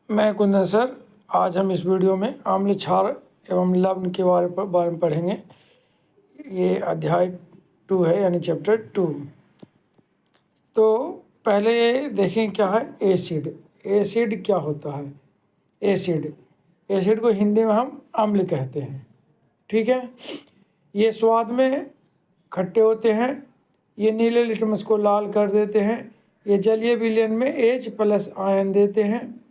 मैं कुंदन सर। आज हम इस वीडियो में आम्ल क्षार एवं लवण के बारे में पढ़ेंगे। ये अध्याय 2 है, यानी चैप्टर 2। तो पहले देखें क्या है एसिड। एसिड क्या होता है? एसिड को हिंदी में हम अम्ल कहते हैं। ठीक है। ये स्वाद में खट्टे होते हैं। ये नीले लिटमस को लाल कर देते हैं। ये जलीय विलयन में H+ आयन देते हैं।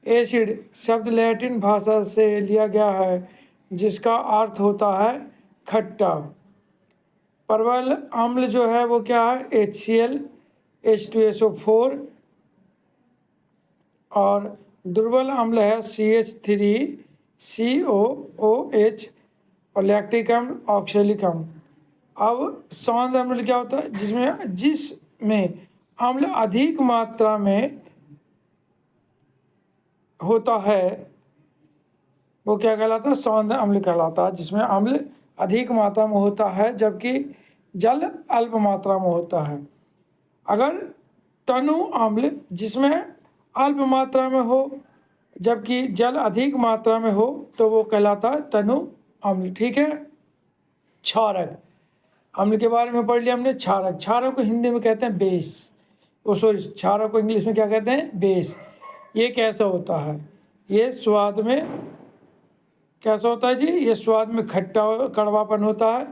एसिड शब्द लैटिन भाषा से लिया गया है, जिसका अर्थ होता है खट्टा। प्रबल अम्ल जो है वो क्या है? HCl, H2SO4। और दुर्बल अम्ल है CH3COOH और लैक्टिक अम्ल, ऑक्सैलिक अम्ल। अब सौंद अम्ल क्या होता है? जिसमें अम्ल अधिक मात्रा में होता है वो क्या कहलाता है? सौंद अम्ल कहलाता है, जिसमें अम्ल अधिक मात्रा में होता है जबकि जल अल्प मात्रा में होता है। अगर तनु अम्ल जिसमें अल्प मात्रा में हो जबकि जल अधिक मात्रा में हो तो वो कहलाता है तनु अम्ल। ठीक है। क्षारक अम्ल के बारे में पढ़ लिया हमने। क्षारक को हिंदी में कहते हैं बेस। क्षारक को इंग्लिश में क्या कहते हैं? बेस। ये कैसा होता है? ये स्वाद में कैसा होता है जी? ये स्वाद में खट्टा कड़वापन होता है।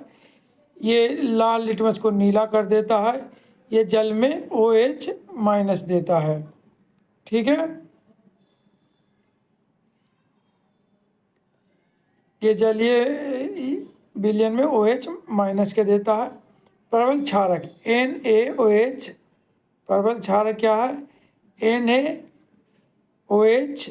ये लाल लिटमस को नीला कर देता है। ये जल में OH- देता है। ठीक है। ये जलीय विलयन में OH- के देता है। प्रबल क्षारक NaOH। प्रबल क्षारक क्या है? NaOH,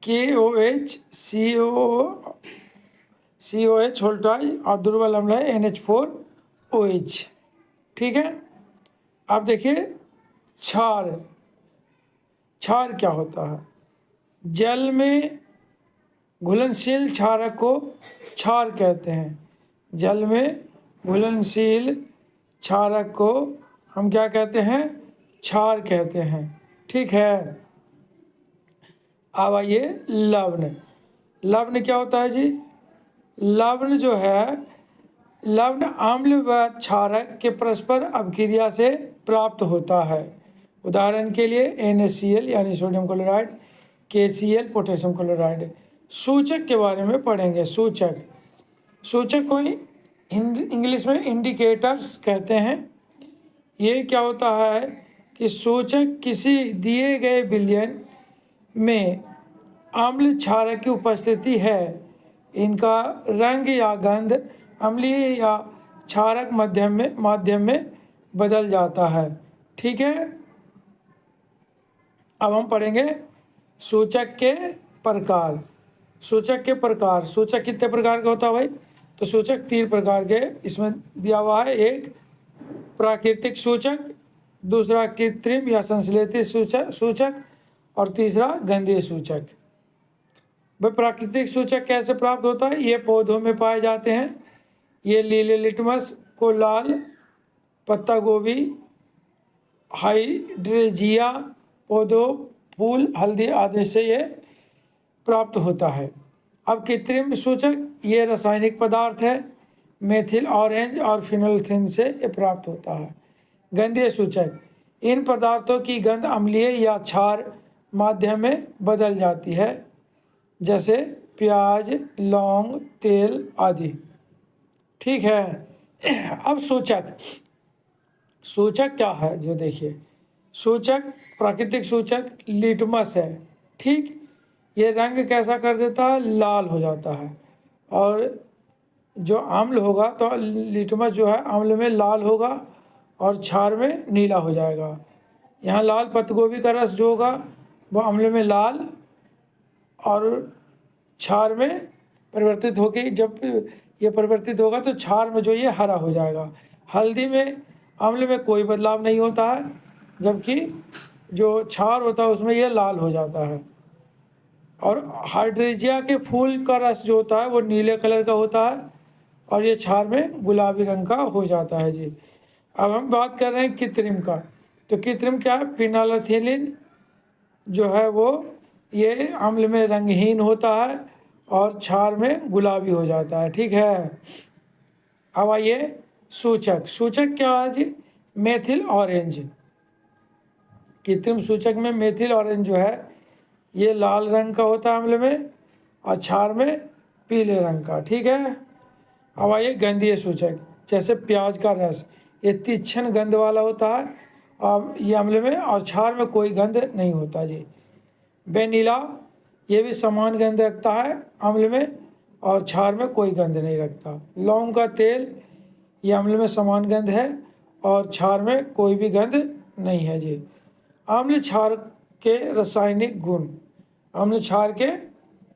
KOH, COH वोल्टाइज और दुर्बल अम्ल है NH4OH। ठीक है। अब देखिए क्षार क्या होता है? जल में घुलनशील क्षारक को क्षार कहते हैं। जल में घुलनशील क्षारक को हम क्या कहते हैं? क्षार कहते हैं। ठीक है। अब आइए लवण क्या होता है जी? लवण जो है, लवण अम्ल व क्षारक के परस्पर अभिक्रिया से प्राप्त होता है। उदाहरण के लिए NaCl यानी sodium chloride, KCl potassium chloride. सूचक के बारे में पढ़ेंगे। सूचक को इंग्लिश में इंडिकेटर्स कहते हैं। ये क्या होता है कि सूचक किसी दिए गए विलयन में अम्ल क्षारक की उपस्थिति है। इनका रंग या गंध अम्लीय या क्षारक माध्यम में बदल जाता है। ठीक है। अब हम पढ़ेंगे सूचक के प्रकार। सूचक कितने प्रकार का होता है भाई? तो सूचक 3 प्रकार के इसमें दिया हुआ है। एक प्राकृतिक सूचक, दूसरा कृत्रिम या संश्लेषित सूचक और तीसरा गंधीय सूचक। वह प्राकृतिक सूचक कैसे प्राप्त होता है? ये पौधों में पाए जाते हैं। ये नीले लिटमस को लाल, पत्ता गोभी, हाइड्रेंजिया पौधों, फूल, हल्दी आदि से ये प्राप्त होता है। अब कृत्रिम सूचक ये रासायनिक पदार्थ है। मेथिल ऑरेंज और फिनोल्फिन से ये प्राप्त होता है। गंधीय सूचक इन पदार्थों की गंध अम्लीय या क्षार माध्यम में बदल जाती है, जैसे प्याज, लौंग, तेल आदि। ठीक है। अब सूचक क्या है? जो देखिए प्राकृतिक सूचक लिटमस है। ठीक। ये रंग कैसा कर देता है? लाल हो जाता है। और जो अम्ल होगा तो लिटमस जो है अम्ल में लाल होगा और क्षार में नीला हो जाएगा। यहाँ लाल पत्तगोभी का रस जो होगा वो अम्ल में लाल और क्षार में परिवर्तित होकर, जब ये परिवर्तित होगा तो क्षार में जो ये हरा हो जाएगा। हल्दी में अम्ल में कोई बदलाव नहीं होता है, जबकि जो क्षार होता है उसमें ये लाल हो जाता है। और हाइड्रेंजिया के फूल का रस जो होता है वो नीले कलर का होता है और ये क्षार में गुलाबी रंग का हो जाता है जी। अब हम बात कर रहे हैं कृत्रिम का। तो कृत्रिम क्या है? फिनाइलएथिलीन जो है वो ये अम्ल में रंगहीन होता है और क्षार में गुलाबी हो जाता है। ठीक है, अब आइए सूचक। सूचक क्या है जी? Methyl orange. कृत्रिम सूचक में मेथिल ऑरेंज जो है ये लाल रंग का होता है अम्ल में और क्षार में पीले रंग का। ठीक है, अब आइए गंधीय सूचक। जैसे प्याज का रस, ये तीक्ष्ण गंध वाला होता है और ये अम्ल में और क्षार में कोई गंध नहीं होता जी। वेनिला, ये भी समान गंध रखता है अम्ल में और क्षार में कोई गंध नहीं रखता। लौंग का तेल, ये अम्ल में समान गंध है और क्षार में कोई भी गंध नहीं है जी। अम्ल क्षार के रासायनिक गुण। अम्ल क्षार के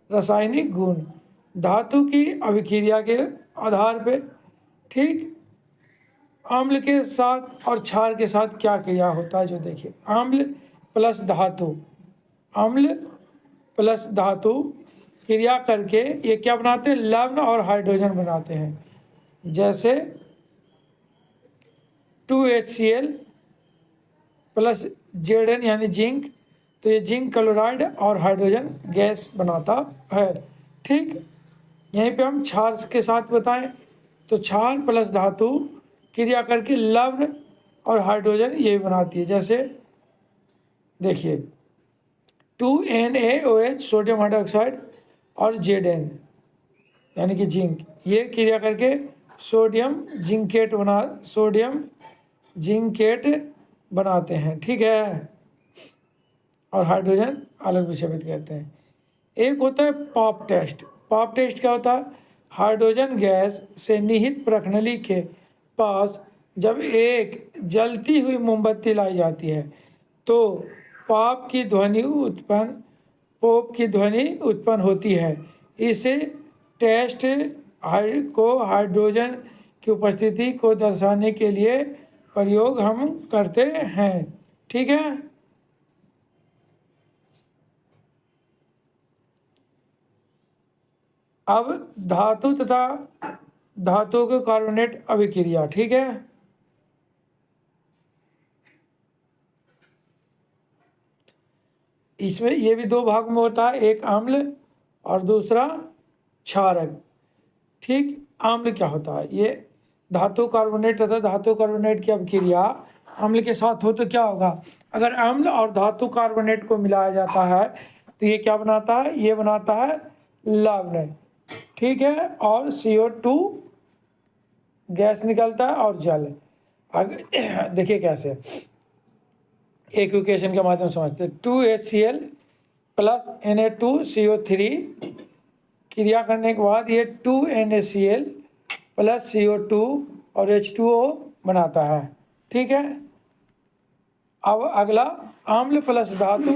रासायनिक गुण धातु की अभिक्रिया के आधार पे, ठीक, अम्ल के साथ और क्षार के साथ क्या क्रिया होता है जो देखिए। अम्ल प्लस धातु, अम्ल प्लस धातु क्रिया करके ये क्या बनाते हैं? लवण और हाइड्रोजन बनाते हैं। जैसे 2HCl प्लस Zn यानी जिंक, तो ये जिंक क्लोराइड और हाइड्रोजन गैस बनाता है। ठीक, यहीं पे हम क्षार के साथ बताएं तो क्षार प्लस धातु क्रिया करके लवण और हाइड्रोजन ये बनाती है। जैसे देखिए 2NaOH सोडियम हाइड्रोक्साइड और Zn यानी कि जिंक, ये क्रिया करके सोडियम जिंकेट बनाते हैं। ठीक है, और हाइड्रोजन अलग विक्षेपित करते हैं। एक होता है पॉप टेस्ट। पॉप टेस्ट क्या होता है? हाइड्रोजन गैस से निहित प्रखनली के पास जब एक जलती हुई मोमबत्ती लाई जाती है तो पॉप की ध्वनि उत्पन्न होती है। इसे टेस्ट को हाइड्रोजन की उपस्थिति को दर्शाने के लिए प्रयोग हम करते हैं। ठीक है, अब धातु तथा धातु के कार्बोनेट अभिक्रिया। ठीक है, इसमें ये भी दो भाग में होता है, एक अम्ल और दूसरा क्षारक। ठीक, अम्ल क्या होता है? ये धातु कार्बोनेट तथा धातु कार्बोनेट की अभिक्रिया अम्ल के साथ हो तो क्या होगा? अगर अम्ल और धातु कार्बोनेट को मिलाया जाता है तो ये क्या बनाता है? ये बनाता है लवण। ठीक है, और CO2 गैस निकलता है और जल। देखिए कैसे, एक इक्वेशन के माध्यम से समझते हैं। 2HCl प्लस Na2CO3 क्रिया करने के बाद ये 2NaCl प्लस CO2 और H2O बनाता है। ठीक है, अब अगला अम्ल प्लस धातु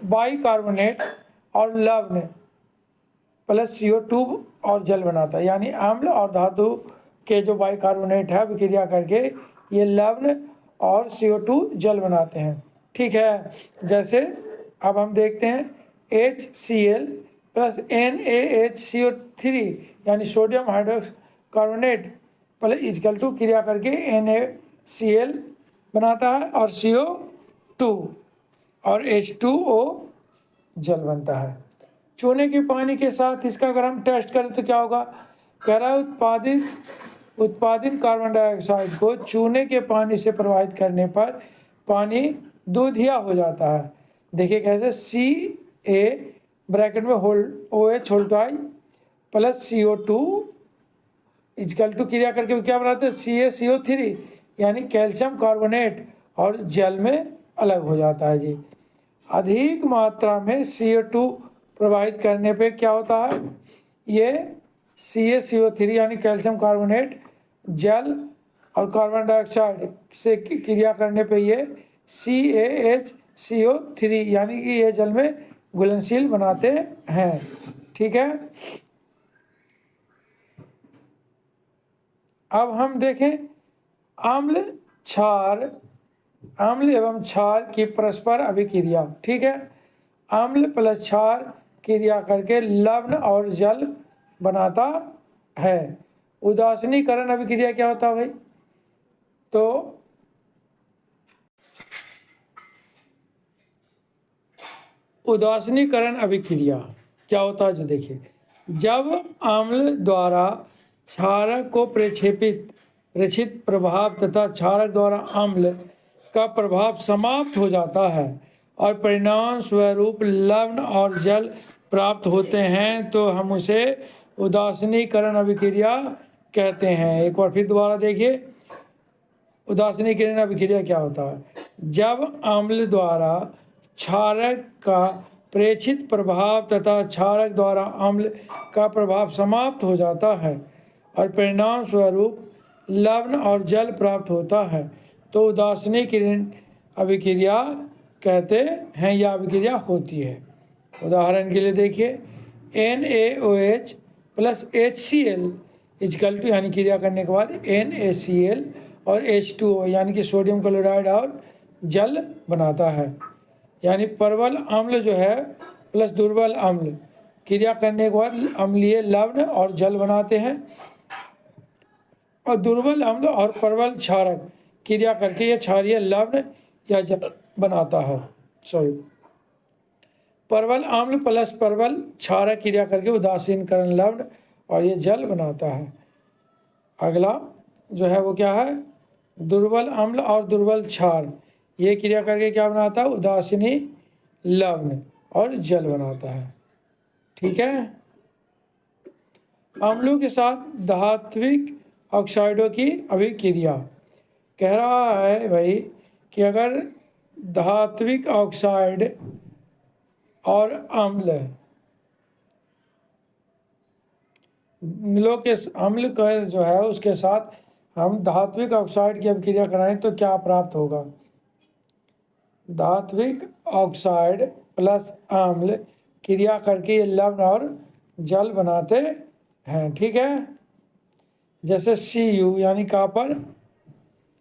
बाइकार्बोनेट और लवण प्लस CO2 और जल बनाता है। यानी अम्ल और धातु के जो बाइकार्बोनेट है विक्रिया करके ये लवण और CO2 जल बनाते हैं। ठीक है, जैसे अब हम देखते हैं HCl प्लस NaHCO3 यानी sodium hydrocarbonate plus equal to क्रिया करके NaCl बनाता है और CO2 और H2O जल बनता है। चूने के पानी के साथ इसका अगर हम टेस्ट करें तो क्या होगा? कह रहा है उत्पादित कार्बन डाइऑक्साइड को चूने के पानी से प्रवाहित करने पर पानी दूधिया हो जाता है। देखिए कैसे, Ca ब्रैकेट में OH होल्टाई प्लस CO2 इजकल टू क्रिया करके क्या बनाते हैं? CaCO3 यानी कैल्शियम कार्बोनेट और जल में अलग हो जाता है जी। अधिक मात्रा में CO2 प्रवाहित करने पे क्या होता है? ये CaCO3 यानी कैल्शियम कार्बोनेट जल और कार्बन डाइऑक्साइड से क्रिया करने पे ये CaHCO3 यानी कि ये जल में घुलनशील बनाते हैं। ठीक है, अब हम देखें अम्ल एवं क्षार की परस्पर अभिक्रिया। ठीक है, अम्ल प्लस क्षार क्रिया करके लवण और जल बनाता है। उदासीनीकरण अभिक्रिया क्या होता है भाई? तो उदासीनीकरण अभिक्रिया क्या होता है, जो देखिए, जब अम्ल द्वारा क्षारक को प्रेक्षित प्रभाव तथा क्षारक द्वारा अम्ल का प्रभाव समाप्त हो जाता है और परिणाम स्वरूप लवण और जल प्राप्त होते हैं, तो हम उसे उदासीनीकरण अभिक्रिया कहते हैं। एक बार फिर दोबारा देखिए, उदासीनीकरण अभिक्रिया क्या होता है, जब अम्ल द्वारा क्षारक का प्रेक्षित प्रभाव तथा क्षारक द्वारा अम्ल का प्रभाव समाप्त हो जाता है और परिणाम स्वरूप लवण और जल प्राप्त होता है, तो उदासीनीकरण अभिक्रिया कहते हैं या अभिक्रिया होती है। उदाहरण के लिए देखिए, NaOH plus HCl equal to, यानी क्रिया करने के बाद NaCl और H2O यानी कि सोडियम क्लोराइड और जल बनाता है। यानी प्रबल अम्ल जो है प्लस दुर्बल अम्ल क्रिया करने के बाद अम्लीय लवण और जल बनाते हैं, और दुर्बल अम्ल और प्रबल क्षारक क्रिया करके ये क्षारीय लवण या जल बनाता है। प्रबल अम्ल प्लस प्रबल क्षारक क्रिया करके उदासीनीकरण लवण और ये जल बनाता है। अगला जो है वो क्या है, दुर्बल अम्ल और दुर्बल क्षार, ये क्रिया करके क्या बनाता है, उदासीनी लवण और जल बनाता है। ठीक है। अम्लों के साथ धात्विक ऑक्साइडों की अभिक्रिया कह रहा है भाई कि अगर धात्विक ऑक्साइड और अम्ल अम्ल का जो है उसके साथ हम धात्विक ऑक्साइड की अभिक्रिया कराएं तो क्या प्राप्त होगा। धात्विक ऑक्साइड प्लस अम्ल क्रिया करके ये लवण और जल बनाते हैं। ठीक है। जैसे Cu यानी कॉपर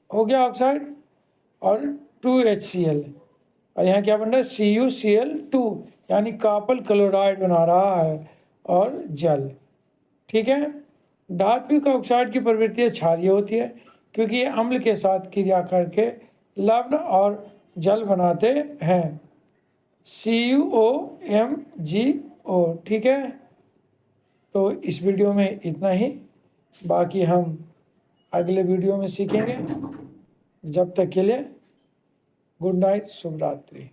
हो गया ऑक्साइड और 2HCl, और यहाँ क्या बन रहा है, CuCl2 यानी कॉपर क्लोराइड बना रहा है और जल। ठीक है। धात्विक ऑक्साइड की प्रवृत्ति क्षारीय होती है क्योंकि ये अम्ल के साथ क्रिया करके लवण और जल बनाते हैं, CuOMgO। ठीक है। तो इस वीडियो में इतना ही, बाकी हम अगले वीडियो में सीखेंगे। जब तक के लिए गुड नाइट, शुभ रात्रि।